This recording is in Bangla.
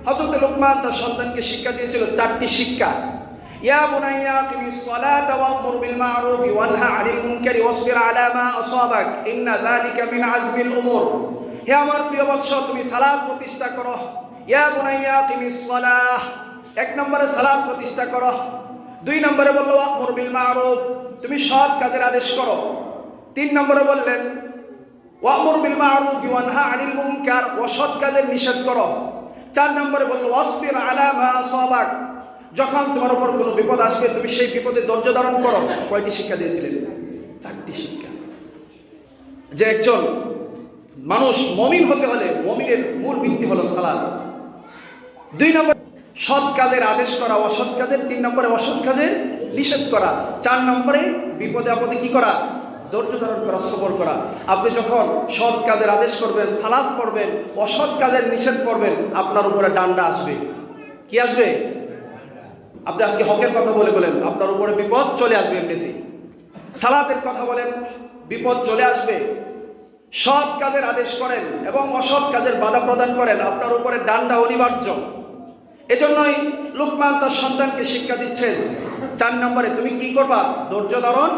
হযরত লোকমান তার সন্তানকে শিক্ষা দিয়েছিল চারটি শিক্ষা। ইয়া বুনাইয়া আকিমিস সালাতা ওয়া'মুর বিল মা'রুফি ওয়ানহা আনিল মুনকারি ওয়াসবির আলা মা আসাবাক ইন্না যালিকা মিন আজমিল উমুর। হে আমার প্রিয় বৎস, তুমি সালাত প্রতিষ্ঠা করো। ইয়া বুনাইয়া আকিমিস সালাহ, এক নম্বরে সালাত প্রতিষ্ঠা করো। দুই নম্বরে বলল ওয়া'মুর বিল মা'রুফ, তুমি সৎ কাজের আদেশ করো। তিন নম্বরে বললেন ওয়া'মুর বিল মা'রুফ ওয়ানহা আনিল মুনকার, অসৎ কাজের নিষেধ করো। চার নম্বরে বলল ওয়াসবির আলা মা আসাবাক, যখন তোমার উপর কোনো বিপদ আসবে তুমি সেই বিপদে ধৈর্য ধারণ করো। কয়টি শিক্ষা দিয়েছিলেন? চারটি শিক্ষা। যে একজন মানুষ মুমিন হতে হলে মুমিনের মূল ভিত্তি হলো সালাত। দুই নম্বর সৎ কাজের আদেশ করা, অসৎ কাজের। তিন নম্বরে অসৎ কাজের নিষেধ করা। চার নম্বরে বিপদে আপদে কি করা? ধৈর্য ধারণ করা, সবর করা। আপনি যখন সৎ কাজের আদেশ করবেন, সালাত পড়বেন, অসৎ কাজের নিষেধ করবেন, আপনার উপরে ডান্ডা আসবে। কি আসবে? আপনি আজকে হকের কথা বলে বলেন, আপনার উপরে বিপদ চলে আসবে এমনিতেই। সালাতের কথা বলেন, বিপদ চলে আসবে। সৎ কাজের আদেশ করেন এবং অসৎ কাজের বাধা প্রদান করেন, আপনার উপরে ডান্ডা অনিবার্য। এজন্যই লোকমান তার সন্তানকে শিক্ষা দিচ্ছেন 4 নম্বরে তুমি কি করবা? ধৈর্য ধারণ